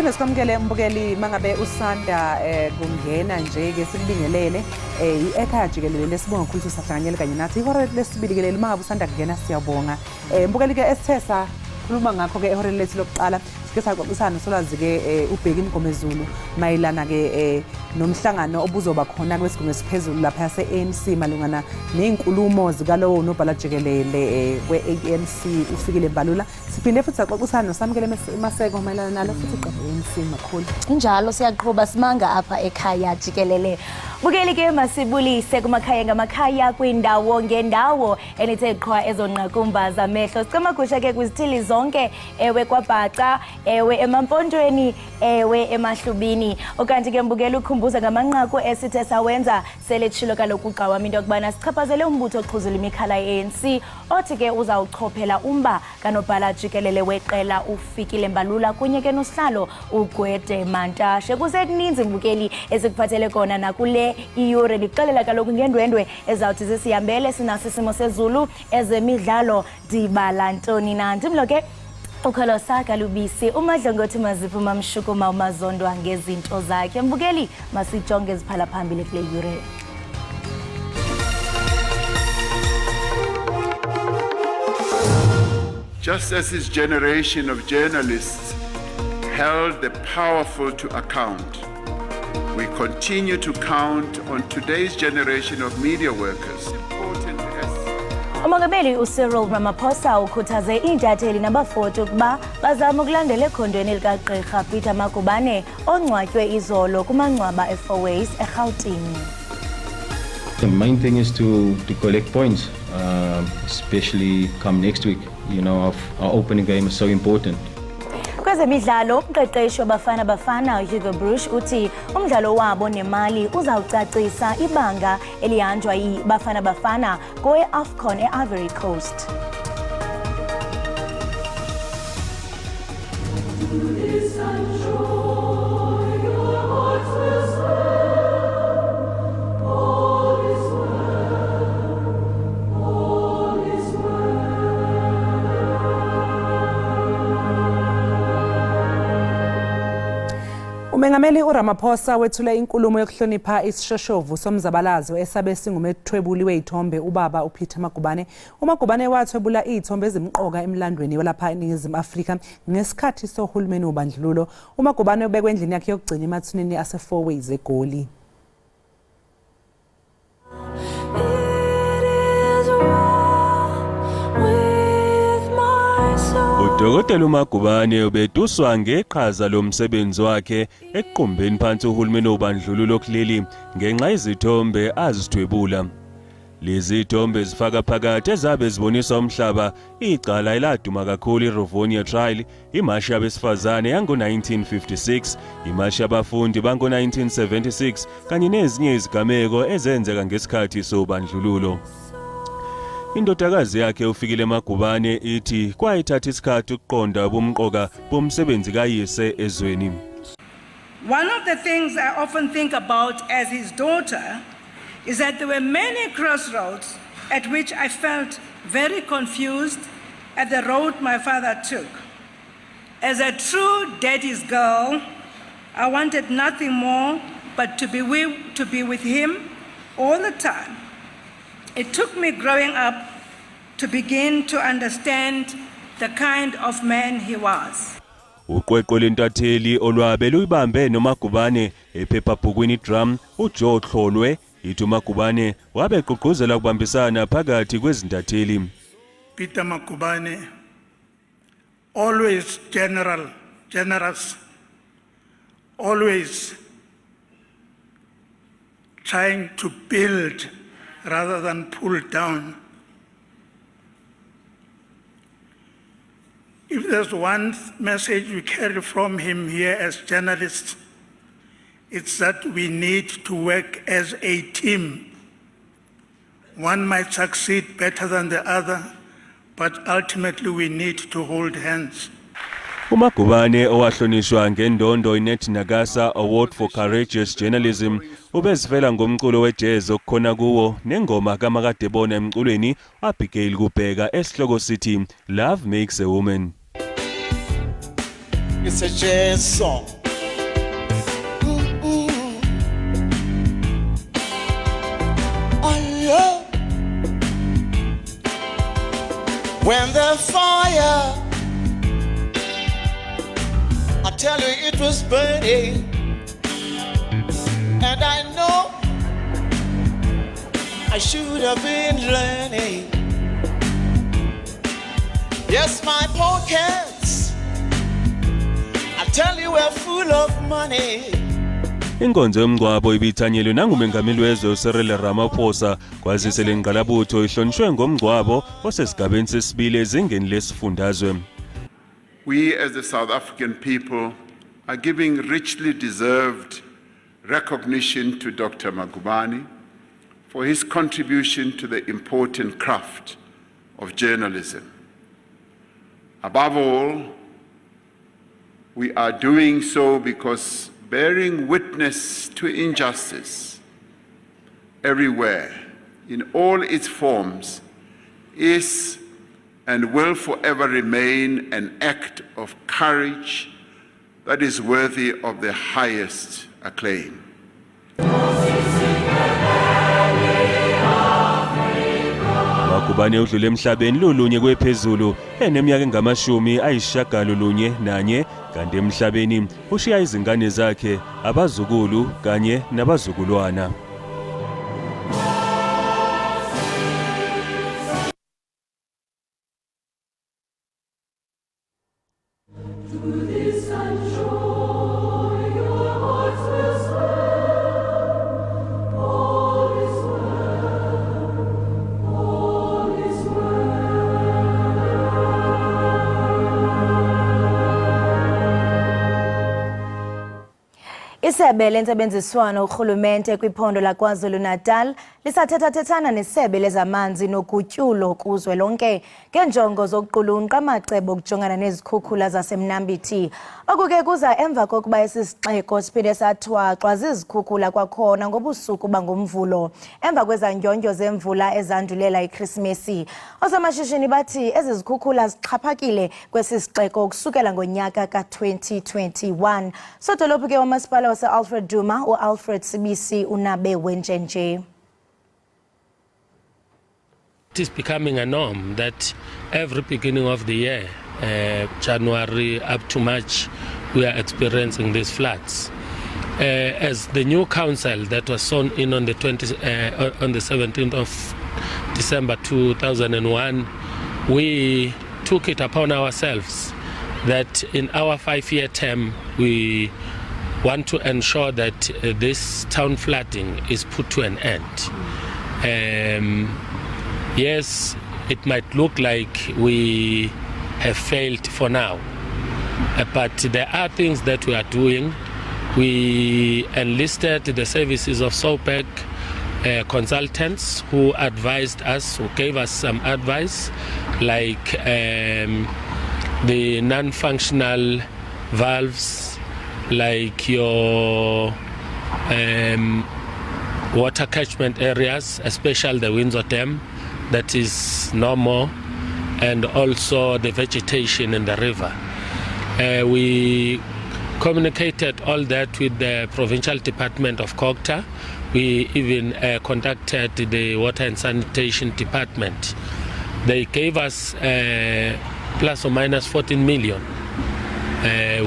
Siphinde sikwamukele mbukeli mangabe usanda kungena nje ke sikubingelele Ekhaya Jikelele lesibonga ukuthi usahlanganyele kanye nathi ihora lesibili mangabe usanda kungena siyabonga mbukeli ke esithesa khuluma ngakho ke ehora lethu lokuqala sike saxoxisana solwazi ke ubheka imgomezulu mayilana ke nomhlangano obuzoba khona kwesigungu esiphezulu lapha yase ANC malungana nezinkulumo zikalowo nobhala Jikelele we-ANC ufikile Mbalula. Siphinde futhi saxoxisana nosamukele Maseko mayilana nalo futhi iqembu ANC makhulu. Njalo siyaqhubha simanga apha ekhaya Jikelele. Bukeli ke masibulise kumakhaya ngamakhaya kwindawo ngendawo enithe qhwa ezonqakumba zamehlo. Sicema kusha ke kwizithili zonke ewe kwaBhaca, ewe emampontweni, ewe emahlubini. Okanti ke mbukela ukhumbuza ngamanqaku esithe sawenza seletshilo kaloku uqawami into kubana sichaphazele umbutho oqhuzula imikhala ye-ANC othi ke uzawuchophela umba kanobhala Jikelele weqela ufikile Mbalula kunye ke nosihlalo uGwede Mantashe. Kusekuninzi mbukeli esikuphathele kona nakule iyure ndixelela kaloku ngendwendwe ezawuthi sisihambele sinaso isimo sezulu ezemidlalo dibala ntoni na ndimlo ke ukholosa kalubisi umadlongothi maziphuma mshukuma umazondwa ngezinto zakhe. Mbukeli masijonge eziphala phambili kule yure. Just as this generation of journalists held the powerful to account, we continue to count on today's generation of media workers. Important as Umongameli uCyril Ramaphosa ukhuthaze intatheli nabafoti ukuba bazama ukulandela ekhondweni likagqirha Peter Makubane ongcwatywe izolo kumangcwaba eFourways eGauteng. The main thing is to collect points, especially come next week. You know, our opening game is so important. Kwezemidlalo umqeqeshi wabafana Hugo Bruce uthi umdlalo wabo nemali uzawucacisa ibanga elihanjwa yibafana kwe-AFCON e-Ivory Coast. Umengameli uRamaphosa wethule inkulumo yokuhlonipha isishoshovu somzabalazo SABC ngumethwebuli wezithombe ubaba uPeter Makubane. uMakubane wathwebula izithombe ezimqoka emlandweni walapha eNingizimu Afrika ngesikhathi sohulumeni wobandlululo. uMakubane ubekwe endlini yakhe yokugcina emathuneni ase-Fourways eGoli. Udokotela uMakubane ubetuswa ngeqhaza lomsebenzi wakhe eqhumbeni phansi uhulumeni wobandlululo kuleli ngenxa izithombe azithwebula. Lezi zithombe zifaka phakathi ezabe zibonisa umhlaba icala eladuma kakhulu iRovonia trial, imashi yabesifazane yango-1956, imashi yabafundi bango-1976 kanye nezinye izigameko ezenzeka ngesikhathi sobandlululo. Indodakazi yakhe ufikile Makubane ithi kwayithatha isikhathi ukuqonda ubumqoka bomsebenzi kayise ezweni. One of the things I often think about as his daughter is that there were many crossroads at which I felt very confused at the road my father took. As a true daddy's girl, I wanted nothing more but to be with him all the time. It took me growing up to begin to understand the kind of man he was. Uqweqwe lentatheli olwabe luyibambe noMakubane ephephabhukwini drum uJoe Hlolwe ithi uMakubane wabe gqugquzela ukubambisana phakathi kwezintatheli. Peter Makubane, always generous, always trying to build rather than pull down. If there's one message we carry from him here as journalists, it's that we need to work as a team. One might succeed better than the other, but ultimately we need to hold hands. uMakubane owahlonishwa ngendondo iNet Nagasa Award for Courageous Journalism ubezivela ngomculo wejazz okukhona kuwo nengoma kaMakadebona emculweni Abigail Kubheka esihloko sithi Love Makes a Woman. It's a jazz song. When the fire, I tell you it was burning, and I know I should have been learning. Yes, my pockets, I tell you, were full of money. Inkonzo yomngcwabo ibithanyelwe nangumengameli wezwe uCyril Ramaphosa kwazise lengqalabutho ihlonishwe ngomngcwabo osesigabeni sesibili ezingeni lesifundazwe. We as the South African people are giving richly deserved recognition to Dr. Magubane for his contribution to the important craft of journalism. Above all, we are doing so because bearing witness to injustice everywhere, in all its forms, is and will forever remain an act of courage that is worthy of the highest acclaim. Magubane udlule emhlabeni lolunye kwephezulu eneminyaka engamashumi kanti emhlabeni ushiya izingane zakhe, abazukulu kanye nabazukulwana. Isebe lentsebenziswano urhulumente kwiphondo laKwaZulu-Natal lisathethathethana nesebe lezamanzi nogutyulo kuzwelonke ngenjongo zokuqulunqa amacebo okujongana nezikhukhula zasemnambithi. Oku ke kuza emva kokuba esisixeko siphinde sathwaxwa zizikhukhula kwakhona ngobusuku bangomvulo emva kwezandyondyo zemvula ezandulela iKrisimesi. Osomashishini bathi ezi zikhukhula zixhaphakile kwesi sixeko ukusukela ngonyaka ka-2021. Sodolophu ke wamasipala wase-Alfred Duma uAlfred SABC unabe wenjenje. It is becoming a norm that every beginning of the year, January up to March, we are experiencing these floods. As the new council that was sworn in on the 17th of December 2001, we took it upon ourselves that in our 5-year term we want to ensure that this town flooding is put to an end. Yes, it might look like we have failed for now, but there are things that we are doing. We enlisted the services of SOPEC consultants who advised us, who gave us some advice, like the non-functional valves, like your water catchment areas, especially the Windsor Dam, that is normal, and also the vegetation in the river. We communicated all that with the Provincial Department of Cogta. We even contacted the Water and Sanitation Department. They gave us plus or minus 14 million,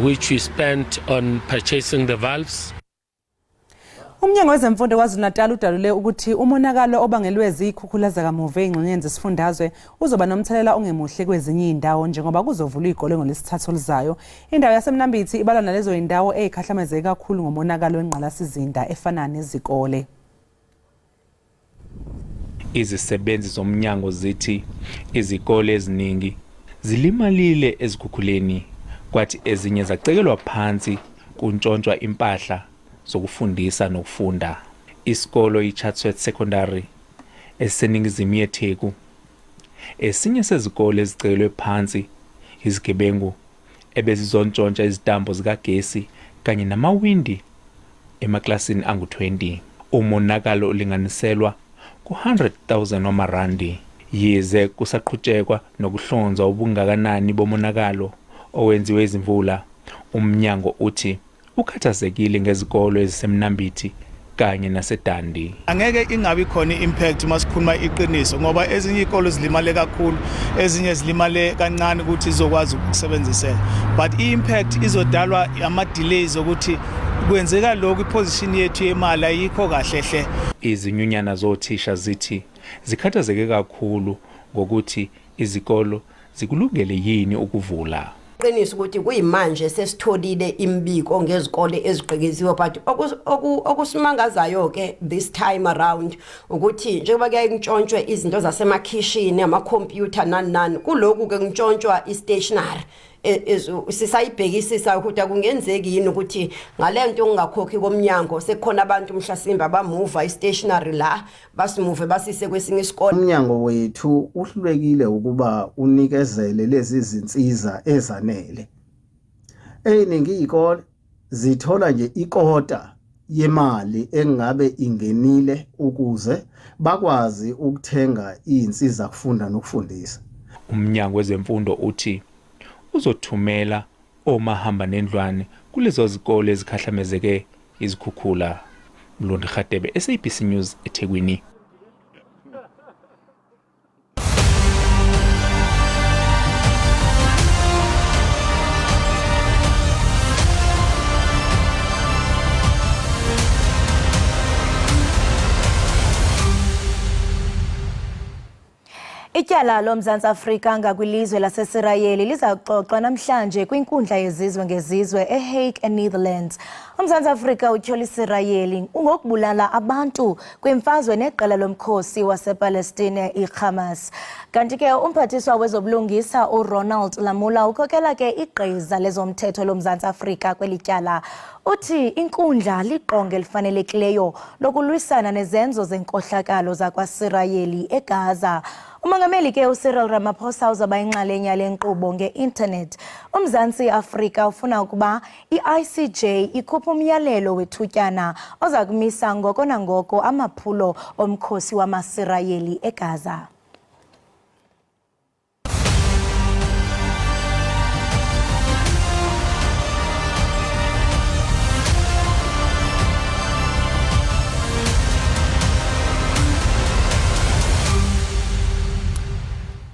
which we spent on purchasing the valves. Umnyango wezemfundo KwaZulu-Natal udalule ukuthi umonakalo obangelwe izikhukhula zakamuva engxenyeni zesifundazwe uzoba nomthelela ongemuhle kwezinye indawo njengoba kuzovulwa izikole ngolesithathu olizayo. Indawo yasemnambithi ibalwa nalezo indawo ezikhahlamezeke kakhulu ngomonakalo wengqalasizinda efana nezikole. Izisebenzi zomnyango zithi izikole eziningi zilimalile ezikhukhuleni kwathi ezinye zacekelwa phansi kuntshontshwa impahla zokufundisa nokufunda. Isikolo iChatsworth Secondary eseningizimu yeTheku esinye sezikole ezicekelwe phansi izigebengu ebezizontshontshwa izitambo zikagesi kanye namawindi emaklasini angu-20. Umonakalo ulinganiselwa ku-100,000 wamarandi. Yize kusaqhutshekwa nokuhlonza ubungakanani bomonakalo owenziwe izimvula, umnyango uthi ukhathazekile ngezikolo ezisemnambithi kanye naseDandi. Angeke ingabi khona impact masikhuluma iqiniso ngoba ezinye izikolo zilimale kakhulu, ezinye zilimale kancane ukuthi izokwazi ukusebenziseka. But impact izodalwa ama delays ukuthi kwenzeka lokho iposition yethu yemali ayikho kahle hle. Izinyunyana zothisha zithi zikhathazeke kakhulu ngokuthi izikolo zikulungele yini ukuvula. Qiniso ukuthi kuyimanje sesitholile imbiko ngezikole eziqekeziwe but okusimangazayo ke this time around ukuthi njengoba kuyantshontshwe izinto zasemakhishini ama-computer nani kuloku ke kuntshontshwa i-stationery sisayibhekisisa ukuthi akungenzeki yini ukuthi ngalento ungakhokhi komnyango sekukhona abantu mhlasimba bamuva i-stationery la basimuve basise kwesinye isikole. Umnyango wethu uhlulekile ukuba unikezele lezi zinsiza ezanele. Eyiningi izikole zithola nje ikota yemali engabe ingenile ukuze bakwazi ukuthenga izinsiza kufunda nokufundisa. Umnyango wezemfundo uthi uzothumela omahamba nendlwane kulezo zikole ezikhahlamezeke izikhukhula. Mlondi Khatebe, SABC News, eThekwini. Ityala loMzantsi Afrika ngakwilizwe laseSirayeli lizaxoxwa namhlanje kwinkundla yezizwe ngezizwe eHague eNetherlands. UMzantsi Afrika utyhola iSirayeli ngokubulala abantu kwimfazwe neqela lomkhosi wasePalestina iHamas. Kanti ke umphathiswa wezobulungisa uRonald Lamula ukhokela ke igqiza lezomthetho loMzantsi Afrika kwelityala. Uthi inkundla liqonge elifanelekileyo lokulwisana nezenzo zenkohlakalo zakwaSirayeli eGaza. Umongameli ke uCyril Ramaphosa uzaba inxalenye yale nkqubo nge-internet. UMzantsi Afrika ufuna ukuba i-ICJ ikhuphe umyalelo wethutyana oza kumisa ngoko nangoko amaphulo omkhosi wamaSirayeli eGaza.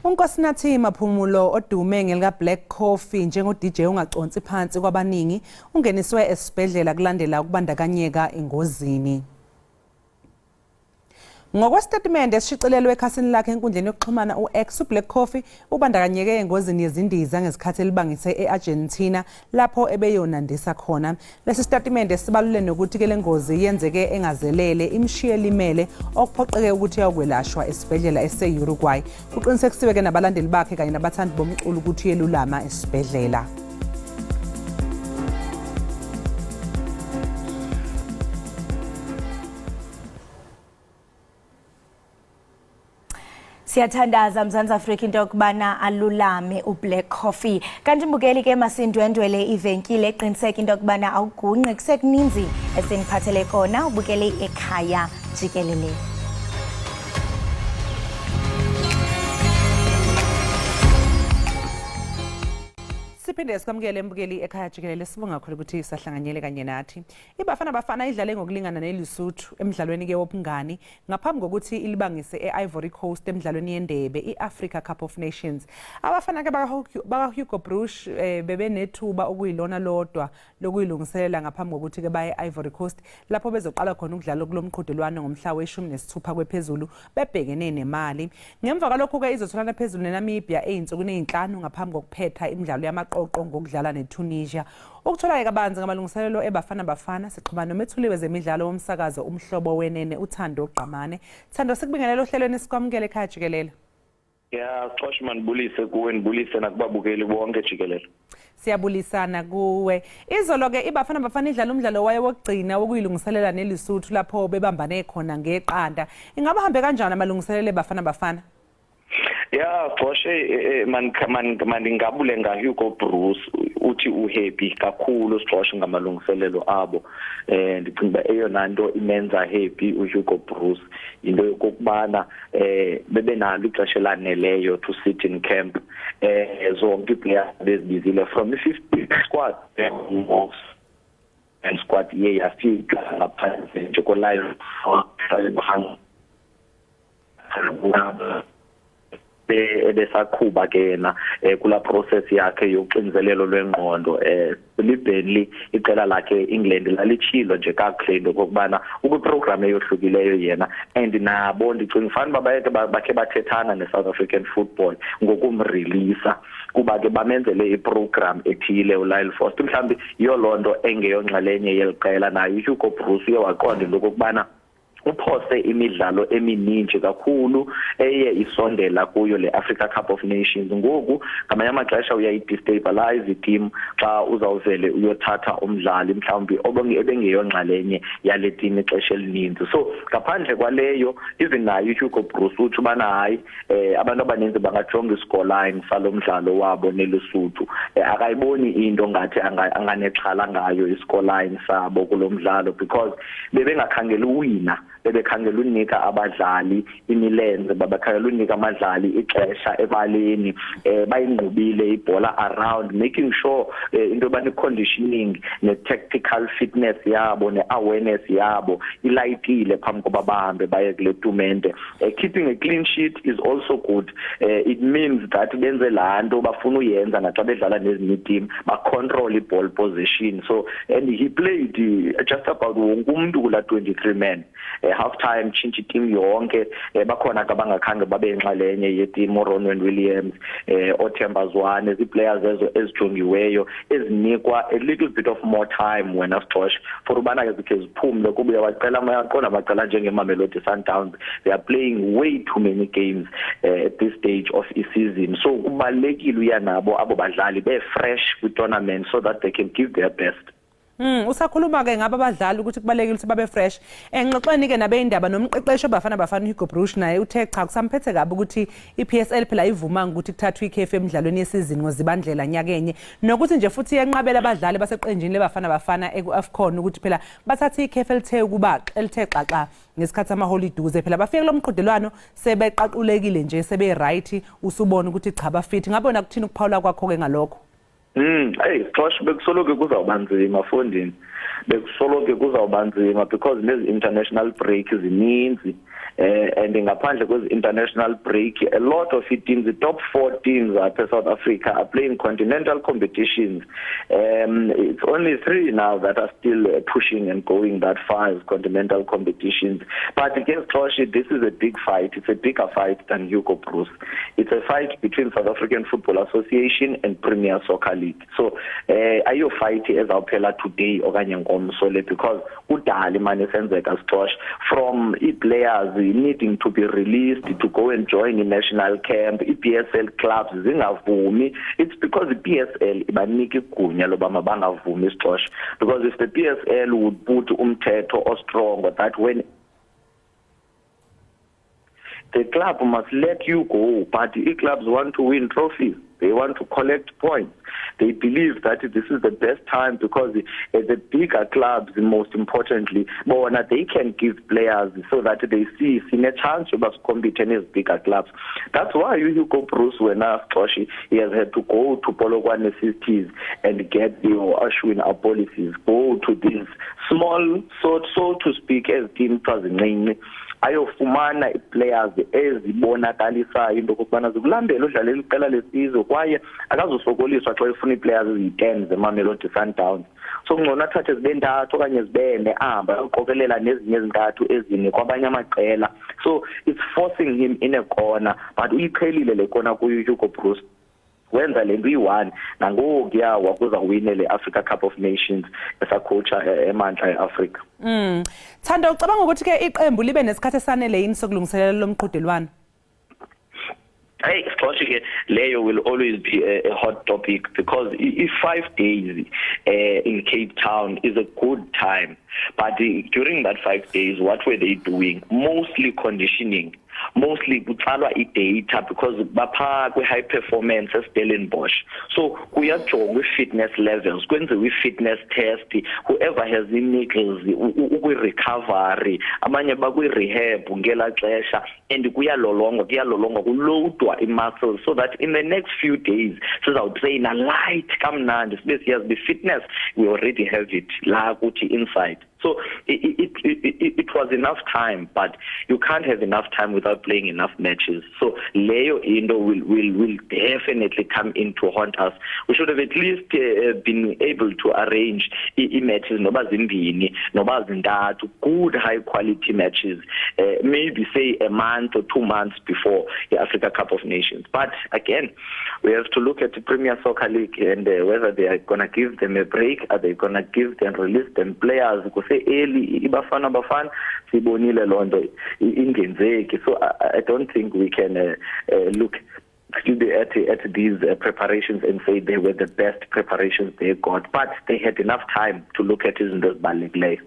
uNkosinathi Maphumulo odume ngelika Black Coffee njengo DJ ungaconsi phansi kwabaningi ungeniswe esibhedlela kulandela ukubandakanyeka engozini. Ngokwestatement esishicilelwe ekhasini lakhe enkundleni yokuxhumana uX uBlack Coffee ubandakanyeke engozini yezindiza ngesikhathi elibangise eArgentina lapho ebeyonandisa khona. Lesi statement esibalule nokuthi ke lengozi yenzeke engazelele imshiye limele okuphoqeke ukuthi yakwelashwa esibhedlela eseUruguay. Kuqinisekisiwe ke nabalandeli bakhe kanye nabathandi bomculo ukuthi yelulama esibhedlela. Siyathandaza Mzantsi Afrika into yokubana alulame uBlack Coffee. Kanti mbukeli ke masindwendwele ivenkile eqiniseka into yokubana awugunqi kusekuninzi eseniphathele kona ubukele Ekhaya Jikelele. Siphinde sikamukele mbukeli Ekhaya Jikelele sibonga kakhulu ukuthi sahlanganyele kanye nathi. iBafana Bafana idlale ngokulingana neLesotho emidlalweni ke wobungani ngaphambi kokuthi ilibangise eIvory Coast emidlalweni yendebe iAfrica Cup of Nations. Abafana ke baka Hugo Bruce bebenethuba okuyilona lodwa lokuyilungiselela ngaphambi kokuthi ke baye eIvory Coast lapho bezoqala khona ukudlala kulomqhudelwano ngomhla we-16 kwephezulu bebhekene nemali. Ngemva kwalokho ke izotholana phezulu neNamibia eyinsukwini ezinhlanu ngaphambi kokuphetha imidlalo yamaqoqo ngokudlala neTunisia. Ukuthola kabanzi ngamalungiselelo eBafana Bafana sixhumana nomethuli wezemidlalo womsakazo umhlobo wenene uThando Gqamane. Thando sikubingelela ohlelweni sikwamukele Ekhaya Jikelele. Ya Xoshman bulise kuwe nibulise nakubabukeli bonke Jikelele. Siyabulisana kuwe. Izolo ke iBafana Bafana idlala umdlalo wayo wokugcina wokuyilungiselela neLesotho lapho bebambane khona ngeqanda. Ingaba hambe kanjani amalungiselelo eBafana Bafana? Ya Xoshe man ngabule nga Hugo Bruce uthi uhappy kakhulu Xoshe ngamalungiselelo abo. Ndicinga eyona nto imenza happy uHugo Bruce into yokubana bebenalo ixesha laneleyo to sit in camp zonke players bezibizile from the 50 squad and squad iye yafika ngaphandle nje ko-line ebesaqhuba ke yena kula process yakhe yoxinzelelo lwengqondo libhenli iqela lakhe England lalitshilo nje kakuhle into kokubana ukwiprogram eyohlukileyo yena and nabo ndicinga fanele bakhe bathethana ne-South African football ngokumreleasa kuba ke bamenzele iprogram ethile uLyle Foster mhlawumbi yiyo loo nto engeyonxalenye yeli qela naye uHugo Bruce uye waqonda into kokubana uphose imidlalo emininji kakhulu eye isondela kuyo le Africa Cup of Nations ngoku ngamanye amaxesha uyayidestabilize team xa uzawuvele uyothatha umdlali mhlawumbi ebengeyonxalenye yale team ixesha elininzi so ngaphandle kwaleyo even naye uHugo Bruce uthi ubana hayi abantu abaninzi bangajonga iscore line salo mdlalo wabo neLesotho akayiboni into ngathi anganexhala ngayo iscore line sabo kulomdlalo because bebengakhangela uwina bebekhangela unika abadlali imilenze babekhangela unika abadlali ixesha ebaleni bayingqubile ibhola around making sure into bani conditioning ne tactical fitness yabo ne awareness yabo ilayitile phambi koba bahambe baye kule tumente keeping a clean sheet is also good it means that benze lanto bafuna uyenza naxa bedlala nezinye team ba control iball position so and he played just about wonke umuntu kula 23 men half time change team yonke bakhona abangakhange babe enxalenye ye team Ronwen Williams oThemba Zwane iziplayers ezo ezijongiweyo ezinikwa a little bit of more time wena Josh for ubana ke zikhe ziphumle kuba uyawacela mayaqona bacela njenge Mamelodi Sundowns they are playing way too many games at this stage of the season so kubalekile uyanabo abo badlali be fresh kwi tournament so that they can give their best. Usakhuluma ke ngaba abadlali ukuthi kubalekile ukuthi babe fresh. Engxoxweni ke nabe indaba nomqeqeshi obafana uHugo Bruce naye uthe cha kusamphethe kabi ukuthi iPSL phela ivuma ukuthi kuthathwe ikhefu emidlalweni yesizini ngozibandlela nyakenye nokuthi nje futhi yenqabela abadlali baseqenjini lebafana eAfcon ukuthi phela bathathe ikhefu elithe ukuba elithe xaxa ngesikhathi amaholidays phela bafike lo mqhudelwano sebeqaqulekile nje sebe right usubona ukuthi cha bafit ngabona kuthina ukuphawula kwakho ke ngalokho. Hey, Josh, bekusoloke kuzawubanzima fondini. Bekusoloke kuzawubanzima because lezi international break zininzi and ngaphandle kwezi international break a lot of teams the top 4 teams at South Africa are playing continental competitions. It's only 3 now that are still pushing and going that far as continental competitions. But against Josh, this is a big fight. It's a bigger fight than Hugo Bruce. It's a fight between South African Football Association and Premier Soccer League. So ayo fight ezawuphela today okanye ngomsole because udali manje senzeka Josh from players needing to be released to go and join the national camp PSL clubs zingavumi. It's because the PSL ibanike igunya loba mabangavumi Josh because if the PSL would put umthetho or strong that when the club must let you go, but the clubs want to win trophies. They want to collect points. They believe that this is the best time because the bigger clubs, most importantly, they can give players so that they see a chance to compete in these bigger clubs. That's why Hugo Bruce, when asked Joshi, he has had to go to Polokwane cities and get the Ashwin policies, go to these small, so to speak, as teams ayofumana players ezibonakalisayo into kokubana zikulandela udlalela iqela lesizwe kwaye akazosokoliswa xa efuna players eziyi10 zeMamelodi Sundowns so ngcono athathe zibentathu okanye zibene ahamba uqokelela nezinye ezintathu ezine kwabanye amaqela so it's forcing him in a corner but uyiqhelile le corner kuyo Hugo Bruce wenza lento yi1 nangoku yawa kuzawuwina le Africa Cup of Nations esacoacha eMantla eAfrica. Thanda ucabanga ukuthi ke iqembu libe nesikhathi esanele yini sokulungiselela lo mqhudelwano? Hey, Scottish, Leo will always be a hot topic because if 5 days in Cape Town is a good time. But during that 5 days, what were they doing? Mostly conditioning. mostly kutsalwa i-data because bapha kwi-high performance eStellenbosch. So kuyajongwa i-fitness levels, kwenziwe i-fitness test, whoever has i-niggles, ukwi-recovery, abanye bakwi-rehab ngela xesha, and kuyalolongwa, kulowudwa i-muscles so that in the next few days sizawutrayina light kamnandi, sibe siyazi the-fitness we already have it la kuthi inside. So it was enough time, but you can't have enough time without playing enough matches. So Leo Indo will definitely come in to haunt us. We should have at least been able to arrange matches, noba zimbini, noba zintathu, good high quality matches, maybe say a month or 2 months before the Africa Cup of Nations. But again, we have to look at the Premier Soccer League and whether they are going to give them a break, are they going to give them, release them players, say early ibafana sibonile londo ingenzeki. So I don't think we can look at these preparations and say they were the best preparations they got, but they had enough time to look at izinto ezibalulekileyo.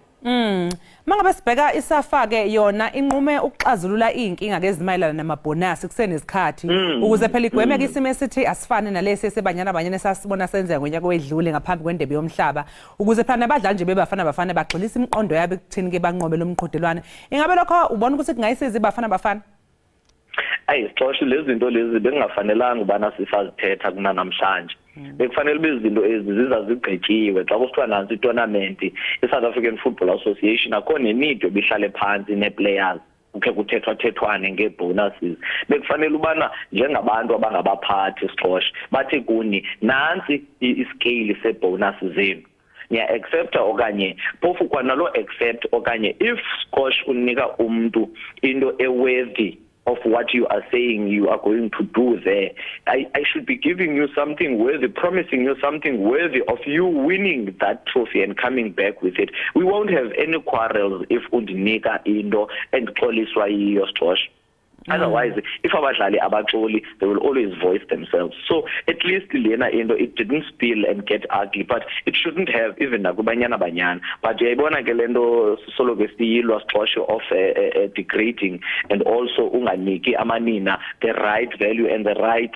Mangabe sibheka isafa ke yona inqume ukuxazulula inkinga ke zimayelana namabonus kusenesikhathi ukuze phela igwemeke isimo esithi asifane nalesi sebanyana sasibona senzeka ngonyaka wedlule ngaphambi kwendebe yomhlaba ukuze phela nabadlali nje bebafana bagxilisa imiqondo yabo ekuthini ke banqobe lo mqhudelwane. Ingabe lokho ubona ukuthi kungayisiza bafana? Xosho lezi zinto lezi bengafanelanga ubana sisazithetha kuna namhlanje. Bekufanele bezinto eziziza zigqityiwe xa kusithiwa nansi i-tournament i-South African Football Association akho nenido bihlale phansi ne-players ukhe kuthethwane nge-bonuses. Bekufanele ubana njengabantu abangabaphathi Xosho bathi kuni nansi i-scale se-bonus zenu. Niya accepta okanye phofu kwanalo accept okanye if Xosho unika umuntu into eworthy of what you are saying you are going to do there. I should be giving you something worthy, promising you something worthy of you winning that trophy and coming back with it. We won't have any quarrels if undinika into and xoliswa yiyo Xosho. Otherwise, if abadlali abaxoli, they will always voice themselves. So at least lena into it didn't spill and get ugly, but it shouldn't have even nakubanyana. But yayibona ke lento solo besiyilwa Xosho of degrading and also unganiki amanina the right value and the right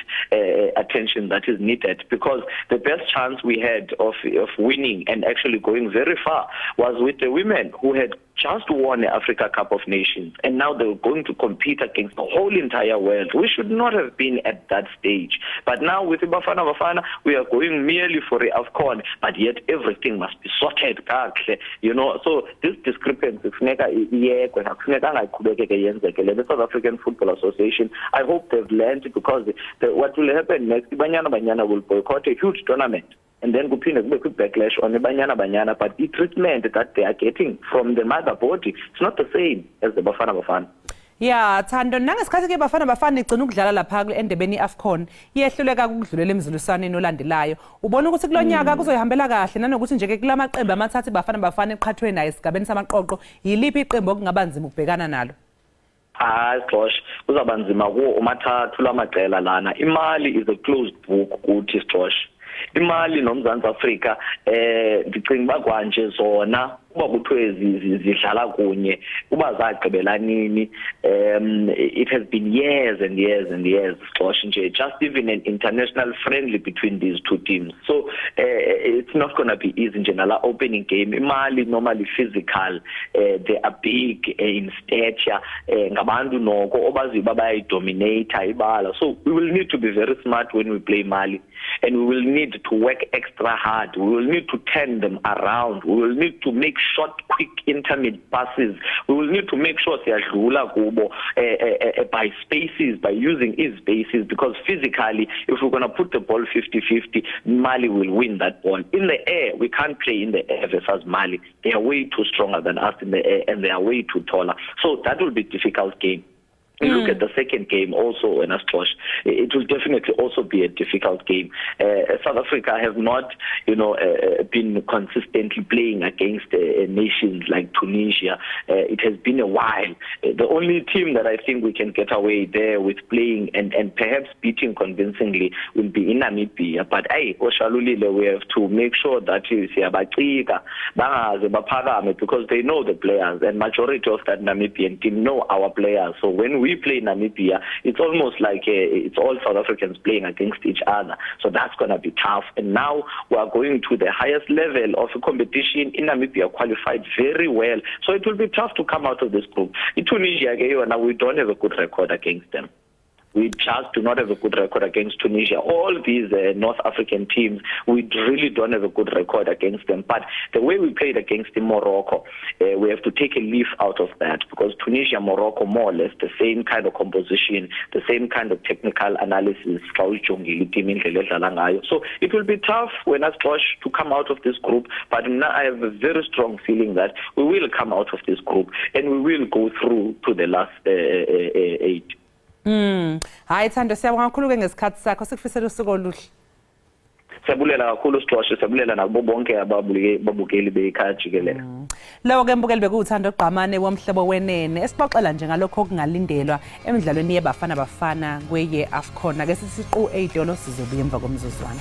attention that is needed, because the best chance we had of winning and actually going very far was with the women who had just won the Africa Cup of Nations, and now they were going to compete against the whole entire world. We should not have been at that stage. But now with Bafana, we are going merely for a AFCON, but yet everything must be sorted, you know. So this discrepancy, the South African Football Association, I hope they've learned, because what will happen next, Banyana will boycott a huge tournament. And then kuphinda kube backlash on the banyana, but the treatment that they are getting from the mother body, it's not the same as the Bafana. Yeah, Thando, nangesikhathi ke Bafana igcina ukudlala lapha endebeni iAFCON, yehluleka ukudlulela emzuliswaneni olandelayo. Ubona ukuthi kulonyaka kuzoyihambela kahle nanokuthi nje ke kulamaqembu amathathu Bafana eqhathwe naye esigabeni samaqoqo, yiliphi iqembu okungaba nzima ukubhekana nalo? Xosho, kuzaba nzima kuwo umathathu lamaqela lana. Imali is a closed book kuthi Xosho. Imali noMzantsi Afrika ndicinga kwanje zona kuba kuthiwe zidlala kunye kuba zagqibela nini. It has been years and years and years Xosho nje, just even an international friendly between these two teams. So it's not going to be easy nje nala opening game. Imali normally physical, they are big in stature, ngabantu noko obaziba bayayidominate ibala. So we will need to be very smart when we play Mali, and we will need to work extra hard. We will need to turn them around. We will need to make short, quick, intermediate passes. We will need to make sure siyadlula kubo by spaces, by using his spaces, because physically, if we're going to put the ball 50-50, Mali will win that ball. In the air, we can't play in the air versus Mali. They are way too stronger than us in the air, and they are way too taller. So that will be a difficult game. You look at the second game also, and it will definitely also be a difficult game. South Africa have not, been consistently playing against nations like Tunisia. It has been a while. The only team that I think we can get away there with playing and perhaps beating convincingly will be in Namibia. But Oshalulile, we have to make sure that because they know the players, and majority of that Namibian team know our players. So when we play Namibia, it's almost like it's all South Africans playing against each other. So that's going to be tough. And now we are going to the highest level of a competition. In Namibia qualified very well. So it will be tough to come out of this group. In Tunisia, now we don't have a good record against them. We just do not have a good record against Tunisia. All these North African teams, we really don't have a good record against them. But the way we played against Morocco, we have to take a leaf out of that, because Tunisia, Morocco, more or less the same kind of composition, the same kind of technical analysis. So it will be tough when us to come out of this group. But now I have a very strong feeling that we will come out of this group and we will go through to the last 8. Hayi Thando, siyabonga kakhulu ke ngesikhathi sakho, sikufisela usuku oluhle. Siyabulela kakhulu Sixoshe, siyabulela nabo bonke ababukeli bekhaya jikelele. Lawo ke mbukeli bekuthando ogqamane womhlobo wenene esixoxela nje ngalokho okungalindelwa emidlalweni yebafana bafana kweye AFCON. Ake sisiqu 8 yolo sizobuya emva komzuzwana.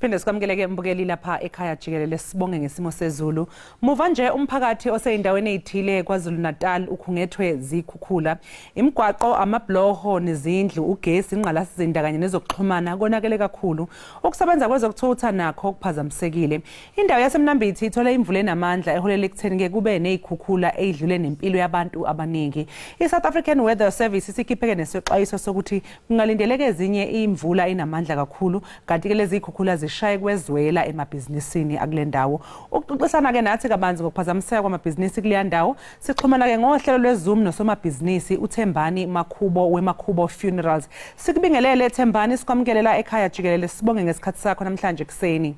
Siphinde sikwamkeleke mbukeli lapha ekhaya jikelele, sibonge ngesimo sezulu. Muva nje umphakathi oseyindaweni ezithile kwaZulu Natal ukhungethwe zikhukhula. Imigwaqo, amabloho nezindlu, ugesi, ingqalasizinda kanye nezokuxhumana konakele kakhulu. Ukusebenza kwezokuthutha nakho okuphazamisekile. Indawo yaseMnambithi ithole imvula enamandla eholela ekutheni ke kube nezikhukhula ezidlule nempilo yabantu abaningi. iSouth African Weather Service sikhipheke nesixwayiso sokuthi kungalindeleke ezinye imvula enamandla kakhulu, kanti ke lezi zikhukhula zishaye kwezwela emabhizinisini akulendawo. Ukuxoxisana ke nathi kabanzi ngokuphazamiseka kwamabhizinisi kuleya ndawo, sixhumana ke ngohlelo lweZoom nosomabhizinisi uThembani Makhubo weMakhubo Funerals. Sikubingelele Thembani, sikwamkelela ekhaya jikelele, sibonge ngesikhathi sakho namhlanje kuseni.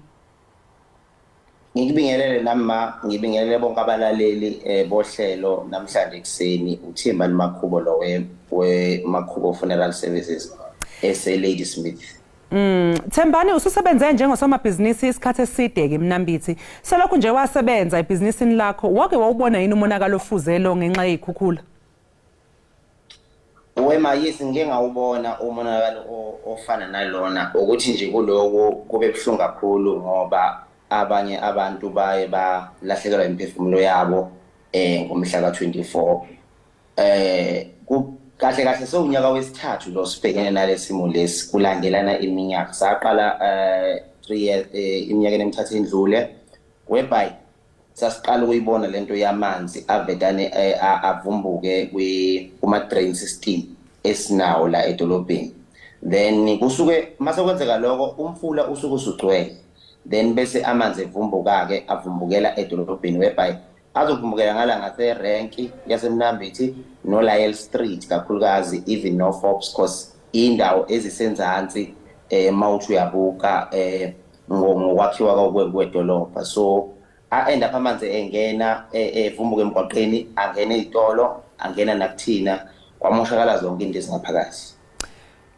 Ngikubingelele nama, ngibingelele bonke abalaleli bohlelo namhlanje kuseni. uThembani Makhubo lo weMakhubo Funeral Services Lady Smith. Thembani, ususebenze njengosomabhizinisi isikhathi eside ke eMnambithi. Selokhu nje wasebenza ebhizinisini lakho, wake wawubona yini umonakalo ofuzelo ngenxa yezikhukhula? Wema yisi ngeke ngawubona umonakalo ofana nalona, ukuthi nje kuloko kube buhlungu kakhulu ngoba abanye abantu baye balahlekelwa imiphefumulo yabo ngomhla ka24. Kahle sewunyaka wesithathu lo sibhekene nalesimo lesi, kulandelana iminyaka. Saqala 3 years iminyaka emithathu endlule, whereby sasiqala ukuyibona lento yamanzi avedane avumbuke kuma drain system esinawo la edolobheni. Then kusuke mase kwenzeka lokho umfula usuke usugcwele, then bese amanzi evumbuka ke avumbukela edolobheni, whereby azokumbukela ngala ngaserenki yaseMnambithi no Lyell Street kakhulukazi, even no Forbes, cause indawo ezisenzansi mawuthi uyabuka ngokwakhiwa kwedolobha. So end up amanzi engena evumbuka emgwaqeni, angena ezitolo, angena nakuthina, kwamoshakala zonke into ezingaphakathi.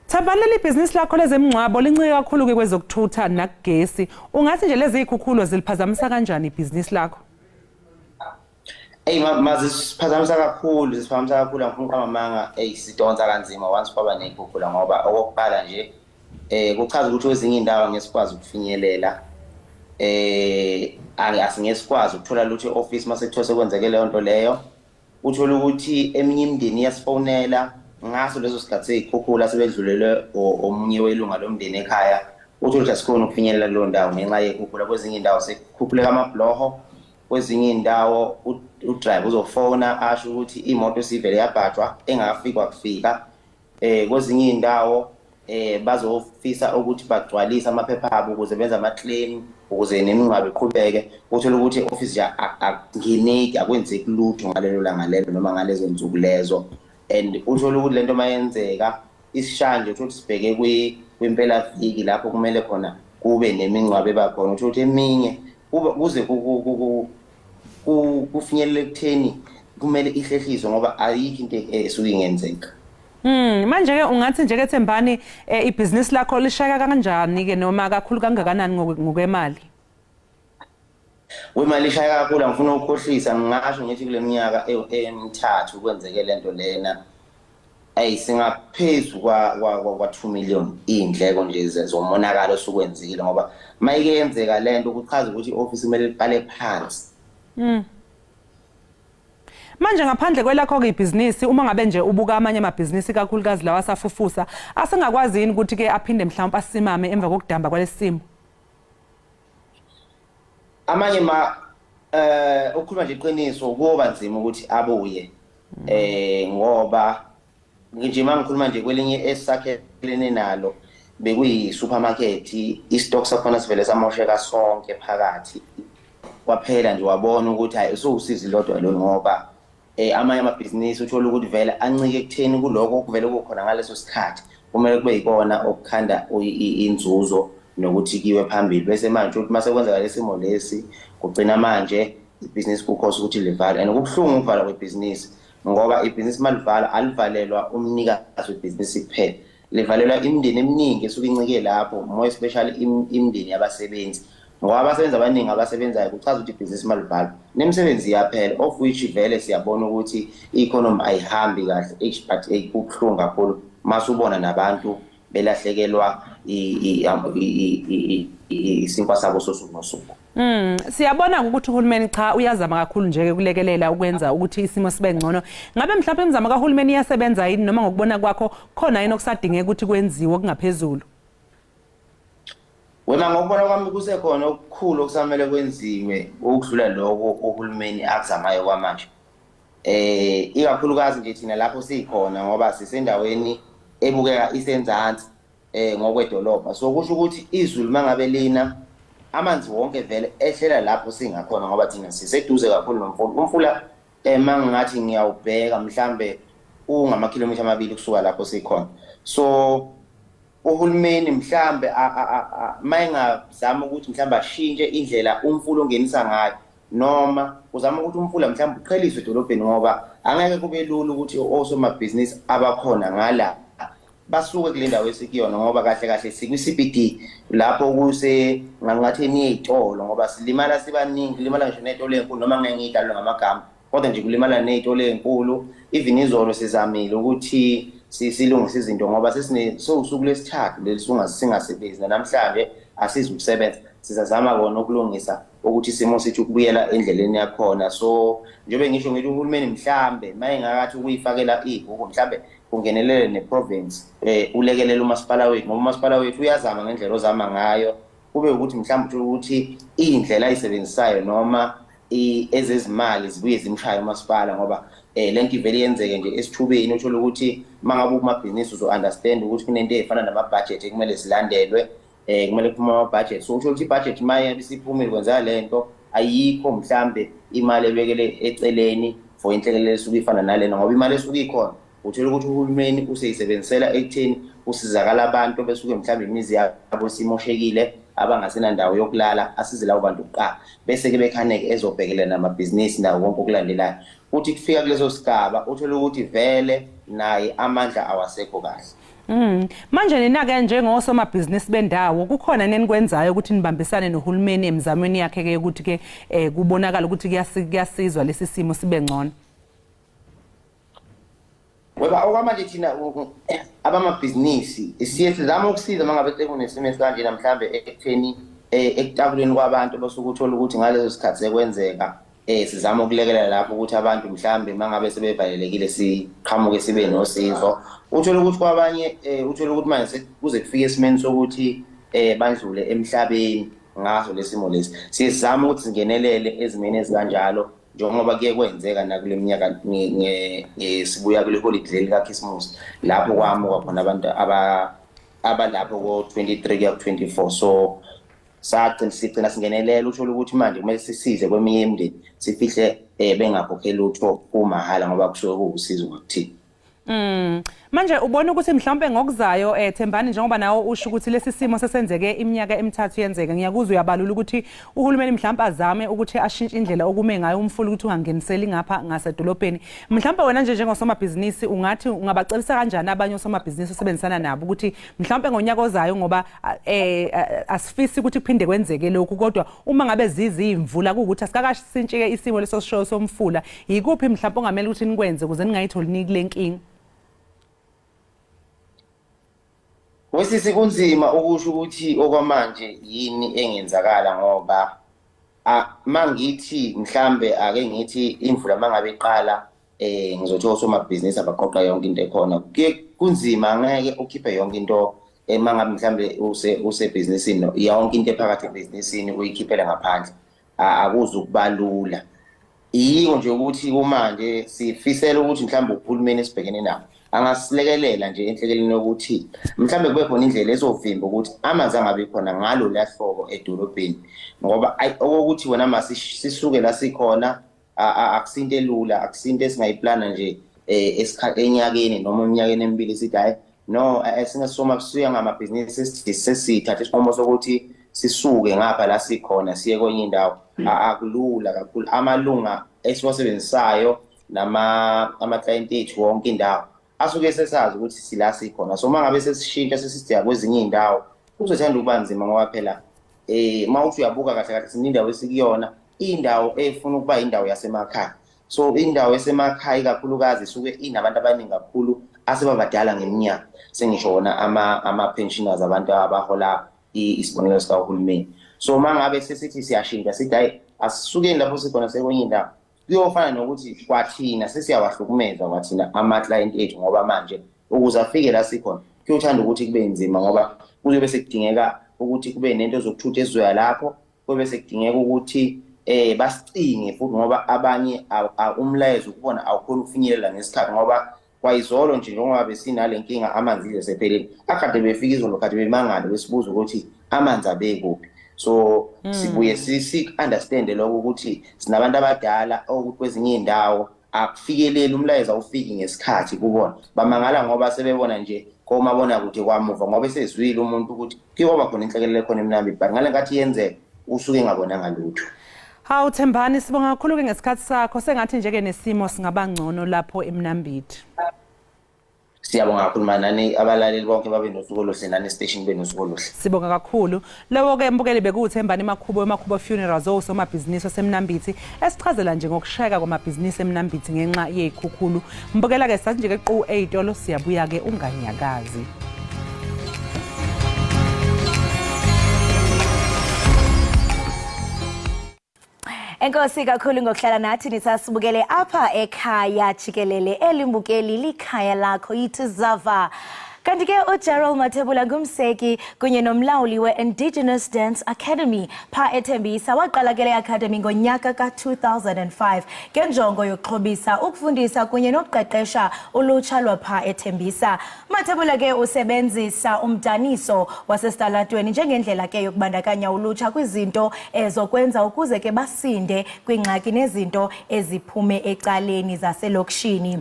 Thabani, leli bhizinisi lakho lezemngcwabo lincike kakhulu ke kwezokuthutha nakugesi. Ungathi nje lezi ikhukhulo ziliphazamisa kanjani ibhizinisi lakho? Zisiphazamisa kakhulu angifuna uqamamanga sidonsa kanzima once kwaba nekhukhula ngoba okokubala nje kuchaza ukuthi ezinye indawo ngesikwazi ukufinyelela asingesikwazi ukuthola lutho e-office mase kuthose kwenzeke leyo nto leyo. Uthola ukuthi eminye imindeni iyasifonela ngaso leso sikhathi seyikhukhula sebedlulelwe omunye welunga lomndeni ekhaya. Uthola ukuthi asikhona ukufinyelela kulo ndawo ngenxa yekhukhula. Kwezinye indawo sekukhuphuleka amabloho, kwezinye indawo udriver uzofona asho ukuthi imoto sivele yabhajwa engakafikwa kufika. Kwezinye indawo bazofisa ukuthi bagcwalise amaphepha abo ukuze benze ama-claim ukuze nemingcwabo iqhubeke. Uthola ukuthi i-office akungeneki, akwenzeki lutho ngalelo langa lelo noma ngalezo nsuku lezo. And uthola ukuthi lento mayenzeka isishanje uthola ukuthi sibheke kwimpela viki lapho kumele khona kube nemingcwabo ebakhona. Uthola ukuthi eminye kuze kufinyelele ekutheni kumele ihlehliswe ngoba ayikho into esuke ingenzeka. Manje ke ungathi nje ke Thembani ibhizinisi lakho lishaka kanjani ke noma kakhulu kangakanani ngokwemali? Wemali ishaya kakhulu, angifuna ukukhohlisa, ngingasho ngithi kule minyaka emithathu kwenzeke lento lena singaphezulu kwa 2 million indleko nje zomonakalo osukwenzile ngoba mayike yenzeka lento kuchaza ukuthi i-office kumele liqale phansi. Manje ngaphandle kwelakho ke ibhizinisi, uma ngabe nje ubuka amanye amabhizinisi kakhulukazi lawa asafufusa, asengakwazi yini ukuthi ke aphinde mhlawumbe asimame emva kokudamba kwalesimo? Amanye ukukhuluma nje iqiniso kuba nzima ukuthi abuye ngoba nje mangikhuluma nje kwelinye esakhelene nalo bekuyi supermarket, istock sakhona sivele samosheka sonke phakathi. Kwaphela nje wabona ukuthi hayi ususizi lodwa lo ngoba amanye amabhizinisi uthola ukuthi vele ancike ekutheni kuloko kuvele kukhona ngaleso sikhathi kumele kube yikona okukhanda inzuzo nokuthi kiwe phambili. Bese manje ukuthi mase kwenzeka lesimo lesi kugcina manje ibhizinisi kukhosa ukuthi livale. And kubuhlungu ukuvala kwebhizinisi ngoba ibhizinisi malivala alivalelwa umnikazi webhizinisi kuphela, livalelwa imindeni eminingi esuke incike lapho, more especially imindeni yabasebenzi ngoba abasebenzi abaningi abasebenzayo kuchaza ukuthi ibhizinisi malivala nemisebenzi iyaphela, of which vele siyabona ukuthi i-economy ayihambi kahle, but kubuhlungu kakhulu masubona nabantu belahlekelwa isinkwa sabo sosuku nosuku. Siyabona ukuthi uhulumeni cha uyazama kakhulu nje ukulekelela ukwenza ukuthi isimo sibe ngcono. Ngabe mhlawumbe imizamo kahulumeni iyasebenza yini noma ngokubona kwakho khona yini okusadingeka ukuthi kwenziwe okungaphezulu? Wena ngokubona kwami kusekhona okukhulu okusamele kwenziwe ukudlula lokho uhulumeni akuzamayo kwamanje. Ikakhulukazi nje thina lapho sikhona ngoba sisendaweni ebukeka isenzansi ngokwedolobha. So kusho ukuthi izulu mangabe lina amanzi wonke vele ehlela lapho singakhona ngoba thina siseduze kakhulu nomfula. Umfula mangathi ngiyawubheka mhlambe ungama-kilometer amabili kusuka lapho sikhona. So uhulumeni mhlambe mayengazama ukuthi mhlambe ashintshe indlela umfula ongenisa ngayo noma uzama ukuthi umfula mhlambe uqheliswe edolobheni ngoba angeke kube lula ukuthi osomabhizinisi abakhona ngala basuke kule ndawo esikuyona ngoba kahle kahle sikwi-CBD lapho kuse ngathi ezitolo ngoba silimala sibaningi, limala ngisho nezitolo ezinkulu noma ngeke ngidalwe ngamagama kodwa nje kulimala nezitolo ezinkulu. Even izolo sizamile ukuthi silungise izinto ngoba sesisuku lesithathu singasebenzi namhlanje asizi ukusebenza, sizazama kona ukulungisa ukuthi isimo sithi ukubuyela endleleni yakhona. So njengoba ngisho ngithi uhulumeni mhlambe mayengakathi ukuyifakela ibhuku mhlambe kungenelele neprovince ulekelele umasipala wethu ngoba umasipala wethu uyazama ngendlela ozama ngayo, kube ukuthi mhlambe ukuthi indlela ayisebenzisayo noma ezezimali zibuye zimshaya umasipala ngoba lento ivele yenzeke nje esithubeni. Uthola ukuthi mangabe kumabhizinisi uzo-understand ukuthi kunento ezifana nama-budget ekumele zilandelwe, kumele kuphume ama-budget. So uthola ukuthi i-budget maye isiphumile kwenzeka lento ayikho mhlambe imali ebekele eceleni for inhlekelele esuke ifana nalena ngoba imali esuke ikhona uthola ukuthi uhulumeni useyisebenzisela ekutheni usizakala abantu besuke mhlambe imizi yabo simoshekile abangasena ndawo yokulala asize labo bantu kuqala bese ke bekhaneke ezobhekelela namabhizinisi nawo konke okulandelayo uthi kufika kuleso sigaba uthola ukuthi vele naye amandla awasekho kahle. Manje nina-ke njengosomabhizinisi bendawo kukhona nenikwenzayo ukuthi nibambisane nohulumeni emizamweni yakhe-ke ukuthi-ke kubonakala ukuthi kuyasizwa lesi simo sibe ngcono? Weba okwamanje thina abamabhizinisi siye sizama ukusiza mangabe sekunesimo esikanje namhlambe ekutheni ekutabuleni kwabantu basuke uthola ukuthi ngalezo sikhathi sekwenzeka sizama ukulekelela lapho ukuthi abantu mhlambe mangabe sebevalelekile siqhamuke sibe nosizo uthola ukuthi kwabanye uthola ukuthi manje kuze kufike esimeni sokuthi bandlule emhlabeni ngaso lesimo lesi sizama ukuthi singenelele ezimeni ezikanjalo njengoba kuye kwenzeka nakule minyaka sibuya kule holiday lika Christmas lapho kwamuka khona abantu abalapho ko 23 kuya 24 so sigcina singenelela uthola ukuthi manje kumele sisize kweminye imindeni sifihle bengakhokheli utho umahala ngoba kusuke kuwusizo ngokuthini. Manje ubona ukuthi mhlawumbe ngokuzayo Thembani njengoba nawo usho ukuthi lesi simo sesenzeke iminyaka emithathu yenzeka ngiyakuzwa uyabalula ukuthi uhulumeni mhlawumbe azame ukuthi ashintshe indlela okume ngayo umfula ukuthi ungangeniseli ngapha ngasedolobheni mhlawumbe wena nje njengosomabhizinisi ungathi ungabacebisa kanjani abanye osomabhizinisi osebenzisana nabo ukuthi mhlawumbe ngonyaka ozayo ngoba asifisi ukuthi kuphinde kwenzeke lokhu kodwa uma ngabe zizimvula ukuthi asikakashintshike isimo leso sisho somfula yikuphi mhlawumbe ongamela ukuthi nikwenze ukuze ningayitholi nikule nkinga? Wesisi kunzima ukusho ukuthi okwamanje yini engenzakala ngoba mangithi mhlambe ake ngithi imvula mangabe iqala ngizothi osomabhizinisi abaqoqa yonke into ekhona kunzima angeke ukhiphe yonke into mangabe mhlambe usebhizinisini yonke into ephakathi ebhizinisini uyikhiphele ngaphandle akuze ukubalula yiko nje ukuthi kumanje sifisela ukuthi mhlambe uhulumeni esibhekene nawo angasilekelela nje enhlekeleni ukuthi mhlambe kube khona indlela ezovimba ukuthi amanzi angabe khona ngalo lahlobo edolobheni ngoba ukuthi wena masisuke la sikhona akusinto elula akusinto esingayiplana nje enyakeni noma eminyakeni emibili sithi hayi no singasoma kusuya ngamabhizinisi sesithatha isinqumo sokuthi sisuke ngapha la sikhona siye kwenye indawo akulula kakhulu amalunga esiwasebenzisayo nama client ethu wonke indawo asuke sesazi ukuthi sila sikhona so mangabe sesishintsha sesisiya kwezinye indawo kuzothanda ukuba nzima ngoba phela mawuthi uyabuka kahle kahle sinindawo esikuyona indawo efuna ukuba indawo yasemakhaya so indawo esemakhaya kakhulukazi isuke inabantu abaningi kakhulu asebabadala ngeminyaka sengisho wona ama pensioners abantu abahola isibonelelo sikahulumeni so mangabe sesithi siyashintsha sithi hayi asisukeni lapho sikhona sekwenye indawo kuyofana nokuthi kwathina sesiyawahlukumeza kwathina ama-client ethu ngoba manje ukuze afike la sikhona kuyothanda ukuthi kube nzima ngoba kuyobe sekudingeka ukuthi kube nento zokuthutha ezizoya lapho kube sekudingeka ukuthi basicinge futhi ngoba abanye umlayezo ukubona awukhona ukufinyelela ngesikhathi ngoba kwayizolo nje njengoba besinale nkinga amanzi sepheleni akade befika izolo kade bemangala besibuza ukuthi amanzi abekuphi so sibuye understand lokho ukuthi sinabantu abadala ukuthi kwezinye indawo akufikeleli umlayezo awufiki ngesikhathi kubona bamangala ngoba sebebona nje komabona kude kwamuva ngoba sezwile umuntu ukuthi kuyoba khona inhlekelele khona emnambi but ngale ngathi yenzeke usuke ngabonanga lutho. Hawu Thembani sibonga kakhulu ke ngesikhathi sakho sengathi nje ke nesimo singaba ngcono lapho eMnambithi. Siyabonga kakhulu manani abalaleli bonke babe nosuku oluhle nani station be nosuku oluhle. Sibonga kakhulu. Lewo ke mbukeli bekuthembani emakhubo funerals osomabhizinisi eseMnambithi esichazela nje ngokushayeka kwamabhizinisi eMnambithi ngenxa yezikhukhulu. Mbukela ke sathi nje ke qu 8 siyabuya ke unganyakazi. Enkosi kakhulu ngokuhlala nathi nisasibukele apha ekhaya Jikelele elimbukeli likhaya lakho yithi Zava. Kanti ke uGerald Mathebula ngumseki kunye nomlawuli we-Indigenous Dance Academy pha eThembisa waqala ke le academy ngonyaka ka-2005 ngenjongo yokuxhobisa ukufundisa kunye nokuqeqesha ulutsha lwapha eThembisa. Mathebula ke usebenzisa umdaniso wasesitalatweni njengendlela ke yokubandakanya ulutsha kwizinto ezokwenza ukuze ke basinde kwingxaki nezinto eziphume ecaleni zaselokishini.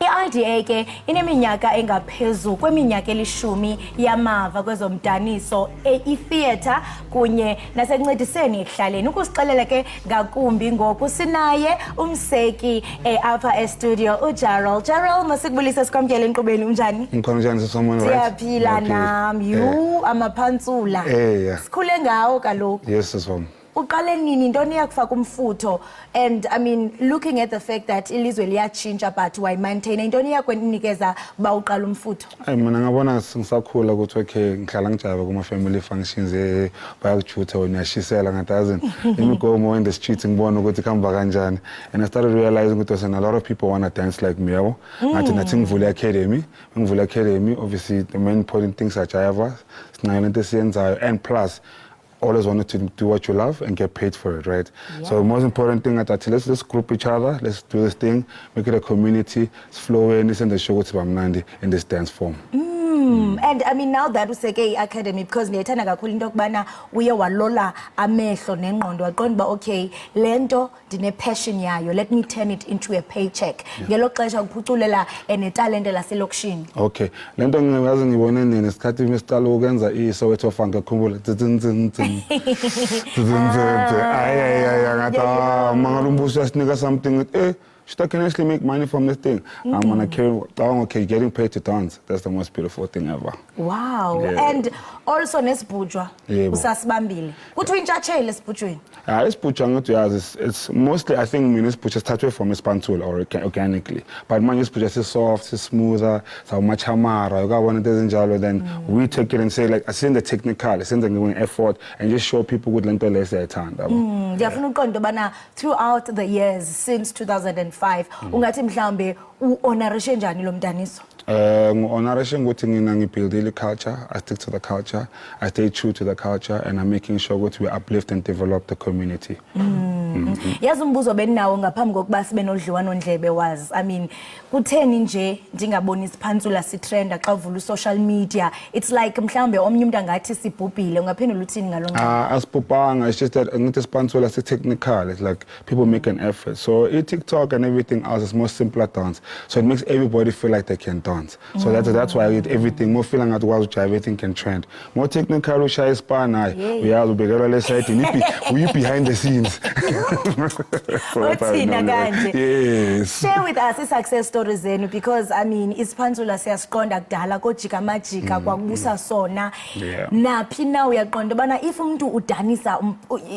I-IDA ke ineminyaka engaphezu kweminyaka elishumi yamava kwezomdaniso i-theatre kunye nasencediseni ekuhlaleni. Ukusixelela ke ngakumbi ngoku sinaye umseki apha estudio uGerald. Gerald, masikubulise sikwamkele enkqubeni, unjani? Ngikhona njani sisomona right? Siyaphila nam. Amaphantsula. Sikhule ngawo kaloku. Yes, sisoma. Uqale nini intoni yakufaka umfutho, and I mean looking at the fact that ilizwe liyatshintsha but why maintain intoni yakwenikeza ba uqala umfutho? Hayi mina ngabona ngisakhula ukuthi okay ngihlala ngijabe kuma family functions bayakujutha wena uyashisela ngatazi imigomo when the streets ngibona ukuthi khamba kanjani, and I started realizing ukuthi a lot of people want to dance like me yabo. Ngathi nathi ngivule academy, obviously the main important things are java sinayo lento esiyenzayo, and plus always wanted to do what you love and get paid for it, right? Yeah. So the most important thing that let's group each other, let's do this thing, make it a community, it's flowing, listen to the show to Bamnandi in this dance form. And I mean now that useke academy, because ngiyethanda kakhulu into kubana uye walola amehlo nengqondo waqonda ba okay lento ndine passion yayo, let me turn it into a paycheck. Ngelo xesha kuphuculela netalente laselokishini. Okay, lento ngiyazi ngibone nini isikhathi mesiqala ukwenza iSoweto funk ekhumbula ngata mangalumbuso yasinika something I can actually make money from this thing. I'm gonna carry getting paid to dance. That's the most beautiful thing ever. Wow. Yeah. And also nesibhujwa usasibambile. Kuthi intshatshele esibhujweni. Isibhujwa ngathi yazi it's mostly I think isibhujwa started from ispantul or organically. But manje isibhujwa is soft, is smoother, so much hamara. You got one of those then we take it and say like I send the technical, I send the effort and just show people good lento lese ethanda. Ngiyafuna uqonda bana throughout the years since 2005 ungathi mhlambe uhonorishe njani lo mdaniso? Honoration ukuthi ngina ngibuild culture, I stick to the culture, I stay true to the culture, and I'm making sure that we uplift and develop the community. Yazi umbuzo beninawo ngaphambi kokuba sibe nodliwano ndlebe wazi. I mean kutheni nje ndingaboni isiphantsula sitrenda xa uvula social media? It's like mhlambe omnye umuntu angathi sibhubhile, ungaphendula uthini ngalonto? Asibhubhanga, it's just that ngithi isiphantsula si technical, it's like people make an effort. So TikTok and everything else is more simpler dance. So it makes everybody feel like they can dance. So that's why everything more feeling at was everything can trend. More technical shy span we are the bigger less side we behind the scenes. Yes. Share with us success stories then, because I mean isiphantsula siyasiqonda kudala kojika majika kwakubusa sona. Naphi na uyaqonda bana if umuntu udanisa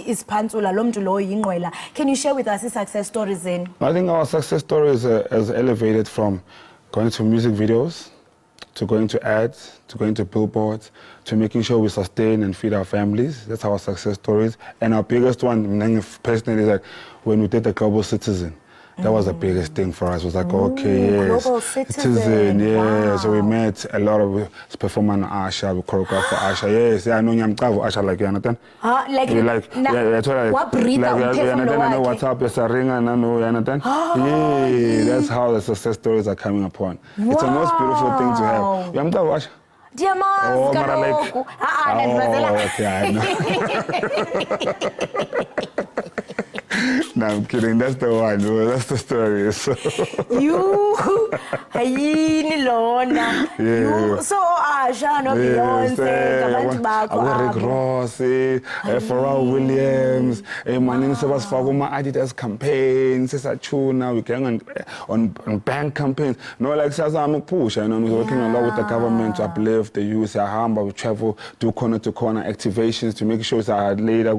isiphantsula lo muntu lo yingqwela. Can you share with us success stories then? I think our success stories has elevated from going to music videos, to going to ads, to going to billboards, to making sure we sustain and feed our families. That's our success stories. And our biggest one, personally, is like when we did the Global Citizen. That was the biggest thing for us. It was like, okay, yes, Global Citizen, yeah. wow. So we met a lot of performers on Asha, we choreographed for Asha. Yes, yeah, I know I'm Asha, like you understand? What breed I know what's up, there's a ring and I know, you understand? Yeah, that's how the success stories are coming upon. Wow. It's the most beautiful thing to have. You understand, Asha? Diamaz, okay, I know. No, I'm kidding. That's the one. That's the story. So. So Asha no Beyonce, kabantu bakho. Rick Ross, Pharrell Williams, manini sebasifaka uma Adidas campaigns, sesachuna, we going on bank campaigns. No, like sazama push, we're working a lot with the government to uplift the youth. We travel, do corner to corner activations to make sure that later,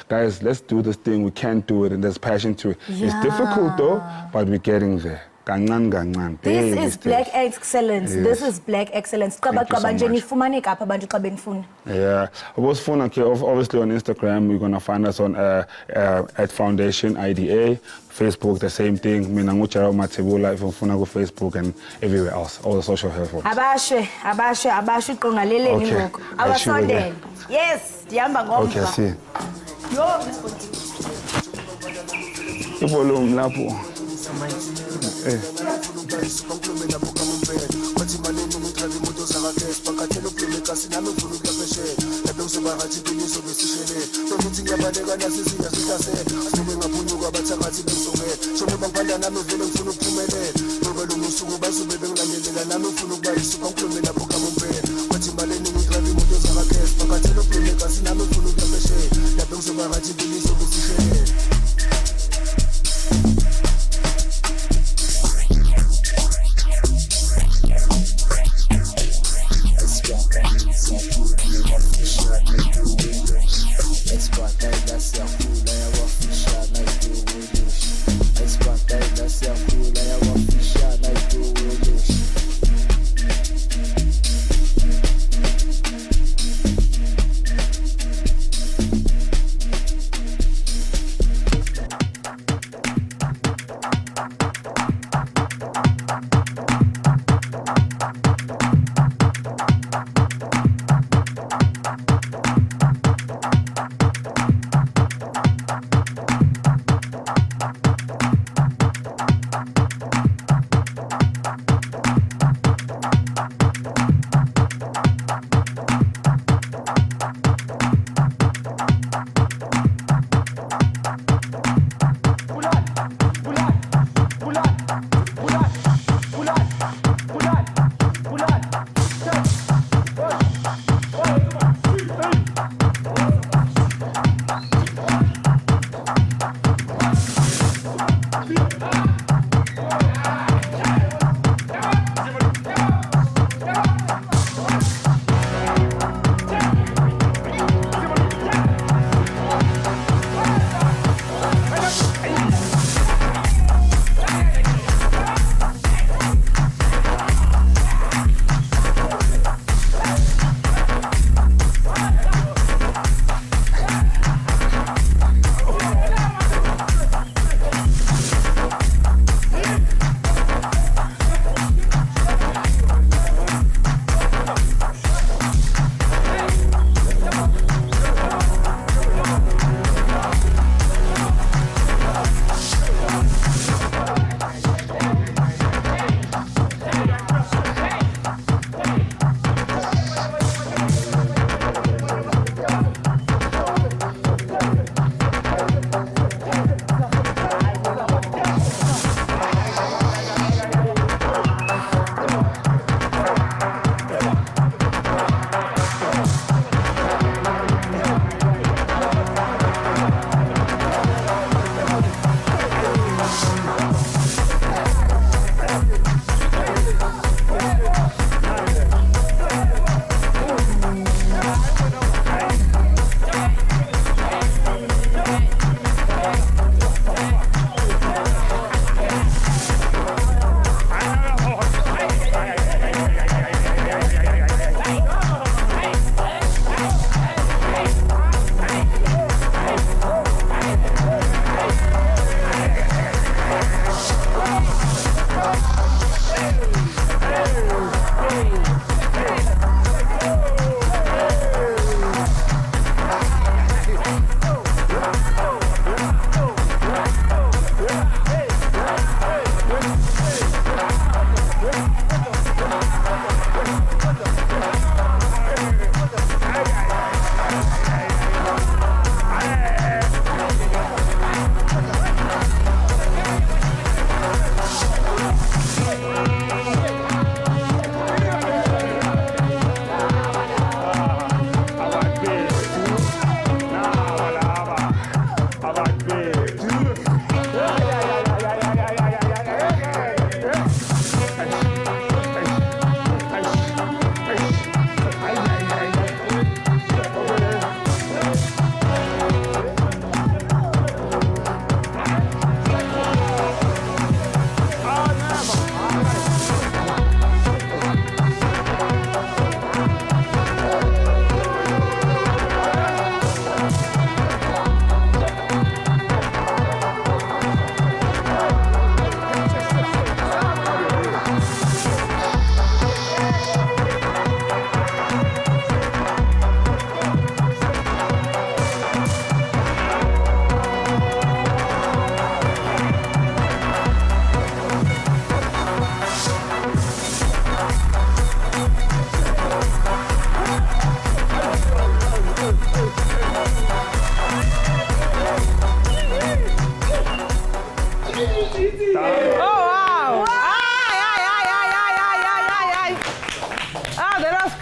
guys, let's do this thing. We can't do it, and there's passion to it. It's difficult though, but we're getting there. This is black excellence. Yes. This is black excellence. Yeah, obviously on Instagram, you're gonna find us on at Foundation IDA, Facebook, the same thing. Minanguchara Matebula, if you wanna go Facebook and everywhere else, all the social health. Abashe kongaleleni ngoku. Abasondele. Yes, dihamba ngomva. Okay, see. Ivolume lapho.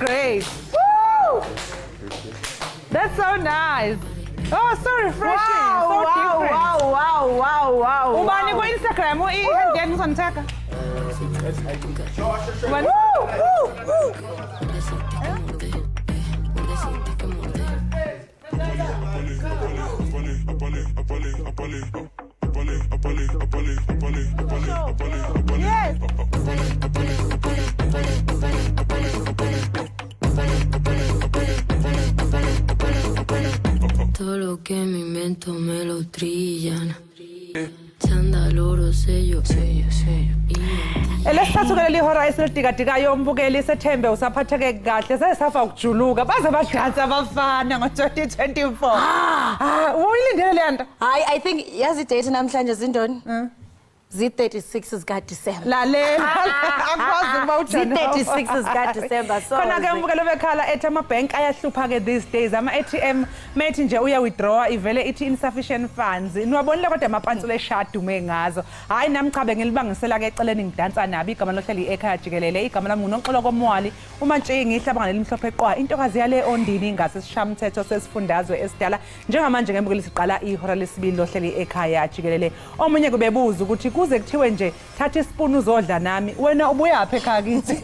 great. Woo! That's so nice. Oh, so refreshing. Wow, so wow, different. wow, wow, wow, wow. Ubani ko Instagram mo i-handle mo sa teka. Todo lo que me invento me lo trillan. Lesithathu ke leli hora esilidikadikayo umbukeli sethembe usaphatheke kahle sesafa ukujuluka baze badansa abafana ngo-2024. Uyilindele le nto? Hayi, I think yazi date namhlanje zindoni? Zi-36 zikaDisemba. Lalela akwazi ukuba ujana. Zi-36 zikaDisemba. So khona ke umbukelo bekhala ethi ama-bank ayahlupha ke these days. Ama-ATM methi nje uya-withdrawa ivele ithi insufficient funds. Niwabonile kodwa amapansula eshadume ngazo. Hayi nami cha bengilibangisela ke eceleni ngidansa nabo igama lohleli Ekhaya Jikelele. Igama lami nguNonxolo Komwali. uMantshingi ihlaba ngaleli mhlophe qwa. Intokazi yale ondini ingase sishamthetho sesifundazwe esidala. Njengamanje ngembukeli siqala ihora lesibili lohleli Ekhaya Jikelele. Omunye kubebuza ukuthi kuze kuthiwe nje thatha ispoon uzodla nami wena ubuyaphi ekhaya kithi.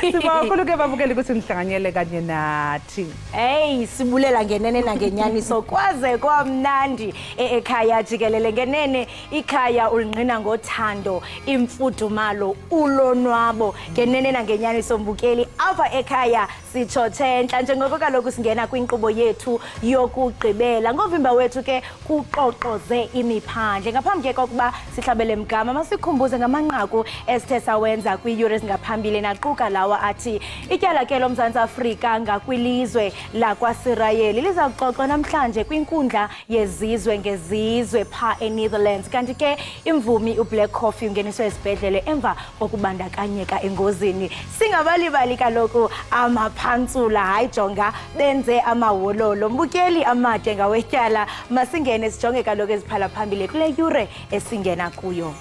Sibonga ke babukeli ukuthi nihlanganyele kanye nathi. Hey, sibulela ngenene nangenyaniso kwaze kwamnandi ekhaya Jikelele. Ngenene ikhaya ulinqina ngothando, imfudumalo, ulonwabo. Ngenene nangenyaniso mbukeli apha ekhaya sitshothe enhla njengoko kaloku singena kwinkqubo yethu yokugqibela. Ngovimba wethu ke kuqoqoze imiphandle. Ngaphambi ke kokuba sihlabele mgama masikhumbuze ngamanqaku esithe sawenza kwi-yures ngaphambili naquka lawa athi ityala ke loMzantsi Afrika ngakwilizwe lakwaSirayeli liza kuxoxwa namhlanje kwinkundla yezizwe ngezizwe pha eNetherlands. Kanti ke imvumi uBlack Coffee ungeniswe esibhedlele emva kokubandakanyeka engozini. Singabalibali kaloku amaphantsula hayi jonga benze amawololo. Mbukeli amade ngawetyala masingene sijonge kaloku eziphala phambili kule yure esingena kuyo.